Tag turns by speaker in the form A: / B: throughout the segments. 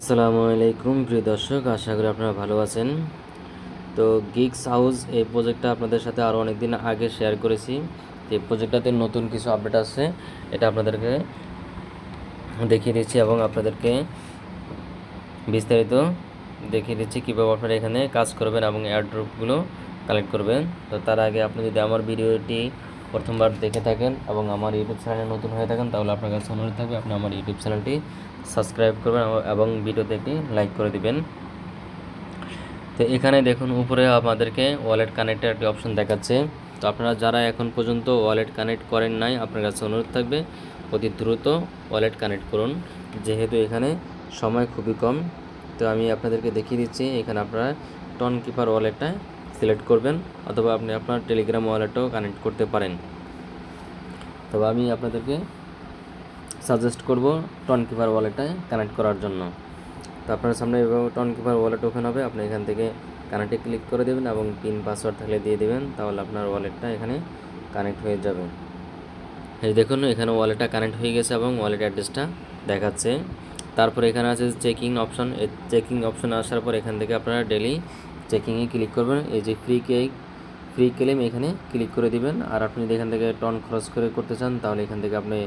A: আসসালামু আলাইকুম প্রিয় দর্শক, আশা করি আপনারা ভালো আছেন। তো গিগস হাউস এই প্রজেক্টটা আপনাদের সাথে আরও অনেক দিন আগে শেয়ার করেছি। এই প্রজেক্টটাতে নতুন কিছু আপডেট আছে, এটা আপনাদেরকে দেখিয়ে দিচ্ছি এবং আপনাদেরকে বিস্তারিত দেখিয়ে দিচ্ছি কীভাবে আপনারা এখানে কাজ করবেন এবং এয়ারড্রপগুলো কালেক্ট করবেন। তো তার আগে আপনি যদি আমার ভিডিওটি প্রথমবার দেখে থাকেন এবং আমার ইউটিউব চ্যানেলে নতুন হয়ে থাকেন, তাহলে আপনার কাছে অনুরোধ থাকবে আপনি আমার ইউটিউব চ্যানেলটি সাবস্ক্রাইব করবেন এবং ভিডিওতে একটি লাইক করে দিবেন। তো এখানে দেখুন উপরে আমাদেরকে ওয়ালেট কানেক্টের একটি অপশন দেখাচ্ছে। তো আপনারা যারা এখন পর্যন্ত ওয়ালেট কানেক্ট করেন নাই, আপনার কাছে অনুরোধ থাকবে অতি দ্রুত ওয়ালেট কানেক্ট করুন, যেহেতু এখানে সময় খুবই কম। তো আমি আপনাদেরকে দেখিয়ে দিচ্ছি, এখানে আপনারা টন কিপার ওয়ালেটটা সিলেক্ট করবেন, অথবা আপনি আপনার টেলিগ্রাম ওয়ালেটও কানেক্ট করতে পারেন। তবে আমি আপনাদেরকে সাজেস্ট করব টন কিপার ওয়ালেটটা কানেক্ট করার জন্য। তো আপনার সামনে এভাবে টন কিপার ওয়ালেট ওপেন হবে, আপনি এখান থেকে কানেক্টে ক্লিক করে দেবেন এবং পিন পাসওয়ার্ড থাকলে দিয়ে দেবেন, তাহলে আপনার ওয়ালেটটা এখানে কানেক্ট হয়ে যাবে। এই দেখুন এখানে ওয়ালেটটা কানেক্ট হয়ে গেছে এবং ওয়ালেট অ্যাড্রেসটা দেখাচ্ছে। তারপরে এখানে আছে চেকিং অপশন। এই চেকিং অপশন আসার পর এখান থেকে আপনারা ডেলি চেকিংয়ে ক্লিক করবেন। এই যে ফ্রি ক্লেম এখানে ক্লিক করে দিবেন। আর আপনি যদি এখান থেকে টন খরচ করে করতে চান, তাহলে এখান থেকে আপনি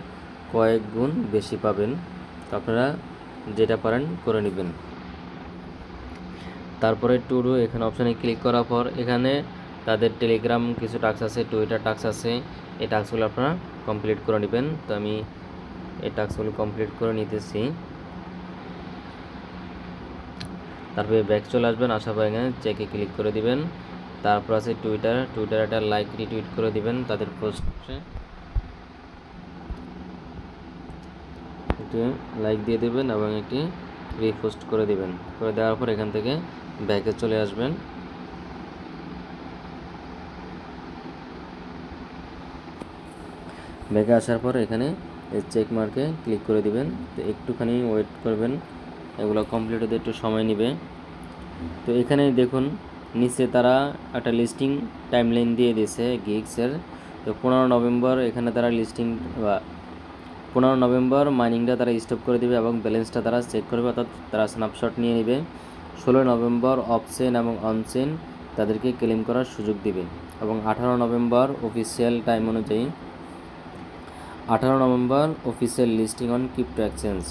A: কয়েক গুণ বেশি পাবেন। তো আপনারা যেটা পারেন করে নেবেন। তারপরে টুডু এখানে অপশানে ক্লিক করার পর এখানে তাদের টেলিগ্রাম কিছু টাস্ক আছে, টুইটার টাস্ক আছে, এই টাস্কগুলো আপনারা কমপ্লিট করে নেবেন। তো আমি এই টাস্কগুলো কমপ্লিট করে নিতেছি। তারপরে ব্যাক চলে আসবেন, আসার পর এখানে চেকে ক্লিক করে দিবেন। তারপর আছে টুইটার একটা লাইক রিটুইট করে দিবেন তাদের পোস্টে, একটি লাইক দিয়ে দেবেন এবং একটি রিপোস্ট করে দিবেন। করে দেওয়ার পর এখান থেকে ব্যাকে চলে আসবেন। ব্যাকে আসার পর এখানে চেক মার্কে ক্লিক করে দিবেন। তো একটুখানি ওয়েট করবেন, এগুলো কমপ্লিট হতে একটু সময় নেবে। তো এখানে দেখুন নিচে তারা একটা লিস্টিং টাইমলাইন দিয়ে দিয়েছে গিগসের। তো 15 নভেম্বর এখানে তারা লিস্টিং বা 15 নভেম্বর মাইনিংটা তারা স্টপ করে দেবে এবং ব্যালেন্সটা তারা চেক করবে, অর্থাৎ তারা স্ন্যাপশট নিয়ে নেবে। 16 নভেম্বর অফচেন এবং অনচেন তাদেরকে ক্লেম করার সুযোগ দিবে এবং 18 নভেম্বর অফিসিয়াল টাইম অনুযায়ী 18 November official listing on crypto exchange,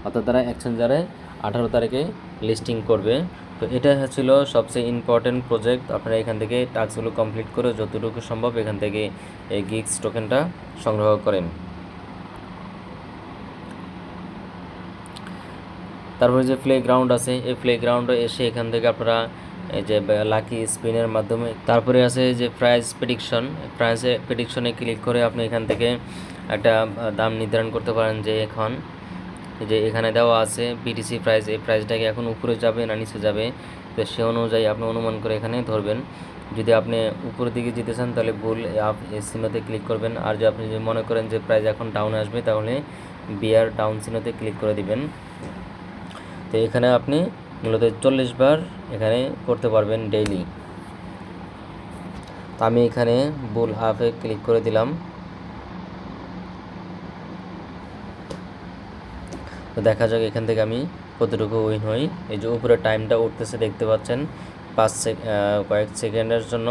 A: অর্থাৎ তারা এক্সচেঞ্জারে 18 তারিখে লিস্টিং করবে। তো এটা ছিল সবচেয়ে ইম্পর্টেন্ট প্রজেক্ট। আপনারা এখান থেকে টাস্কগুলো কমপ্লিট করে যতটুকু সম্ভব এখান থেকে এই গিগস টোকেনটা সংগ্রহ করেন। তারপরে যে প্লে গ্রাউন্ড আছে, এই প্লে গ্রাউন্ডে এসে এখান থেকে আপনারা এই যে লাকি স্পিনের মাধ্যমে, তারপরে আছে যে প্রাইস প্রেডিকশনে ক্লিক করে আপনি এখান থেকে একটা দাম নির্ধারণ করতে পারেন, যে এখন যে এখানে দেওয়া আছে বিটিসি প্রাইস, এই প্রাইসটাকে এখন উপরে যাবে না নিচে যাবে। তো সে অনুযায়ী আপনি অনুমান করে এখানে ধরবেন। যদি আপনি উপরের দিকে যেতে চান তাহলে বুল চিহ্নতে ক্লিক করবেন, আর যদি আপনি যদি মনে করেন যে প্রাইস এখন ডাউনে আসবে, তাহলে বিয়ার ডাউন চিহ্নতে ক্লিক করে দিবেন। তো এখানে আপনি মূলত 40 বার এখানে করতে পারবেন ডেইলি। তো আমি এখানে বুল হাফে ক্লিক করে দিলাম। তো দেখা যাক এখান থেকে আমি কতটুকু উইন হই। এই যে উপরে টাইমটা উঠতেছে দেখতে পাচ্ছেন, কয়েক সেকেন্ডের জন্য।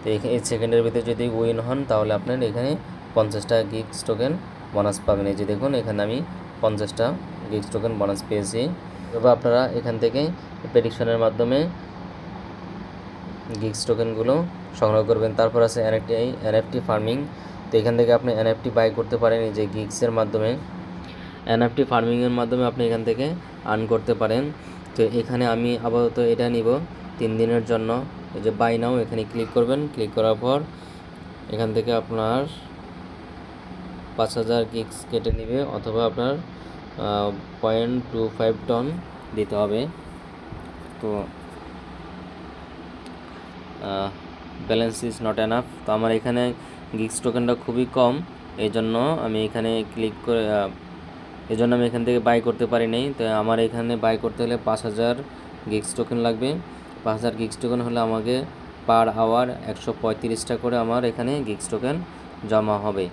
A: তো এই সেকেন্ডের ভিতরে যদি উইন হন, তাহলে আপনার এখানে 50টা গিগস টোকেন বোনাস পাবেন। এই যে দেখুন এখানে আমি 50টা গিগস টোকেন বোনাস পেয়েছি। তবে আপনারা এখান থেকে প্রেডিকশনের মাধ্যমে গিগস টোকেনগুলো সংগ্রহ করবেন। তারপর আছে এনএফটি ফার্মিং। তো এখান থেকে আপনি এনএফটি বাই করতে পারেন এই যে গিগসের মাধ্যমে। এনএফটি ফার্মিংয়ের মাধ্যমে আপনি এখান থেকে আর্ন করতে পারেন। তো এখানে আমি আপাতত এটা নিব 3 দিনের জন্য। এই যে বাই নাও এখানে ক্লিক করবেন। ক্লিক করার পর এখান থেকে আপনার 5000 গিগস কেটে নেবে, অথবা আপনার 0.25 টন দিতে হবে। তো ব্যালেন্স ইজ নট এনাফ। তো আমার এখানে গিগস টোকেনটা খুবই কম, এই জন্য আমি এখানে ক্লিক করে আমি এখান থেকে বাই করতে পারি নাই। তো আমার এখানে বাই করতে হলে 5000 গিগস টোকেন লাগবে। 5000 গিগস টোকেন হলে আমাকে পার আওয়ার 135টা করে আমার এখানে গিগস টোকেন জমা হবে।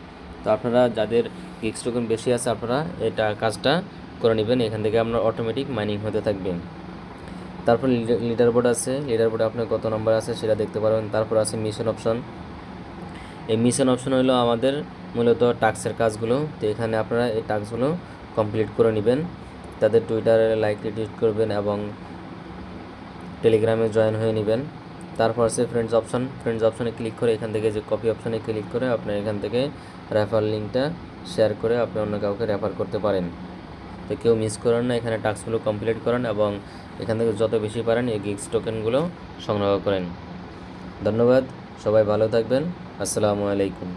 A: তো আপনারা যাদের গিগস টোকেন বেশি আছে, আপনারা এটা কাজটা করে নেবেন, এখান থেকে আপনার অটোমেটিক মাইনিং হতে থাকবে। তারপর লিডার বোর্ড আছে, লিডার বোর্ডে আপনার কত নাম্বার আছে সেটা দেখতে পারবেন। তারপর আছে মিশন অপশন। এই মিশন অপশন হলো আমাদের মূলত টাস্কের কাজগুলো। তো এখানে আপনারা এই টাস্কগুলো কমপ্লিট করে নেবেন, তাদের টুইটারে লাইক রিটুইট করবেন এবং টেলিগ্রামে জয়েন হয়ে নেবেন। তারপর আছে ফ্রেন্ডস অপশন। ফ্রেন্ডস অপশনে ক্লিক করে এখান থেকে যে কপি অপশনে ক্লিক করে আপনার এখান থেকে রেফার লিঙ্কটা শেয়ার করে আপনি অন্য কাউকে রেফার করতে পারেন। তো কেউ মিস করেন না, এখানে টাস্কগুলো কমপ্লিট করেন এবং এখান থেকে যত বেশি পারেন এই গিগস টোকেনগুলো সংগ্রহ করেন। ধন্যবাদ, সবাই ভালো থাকবেন। আসসালামু আলাইকুম।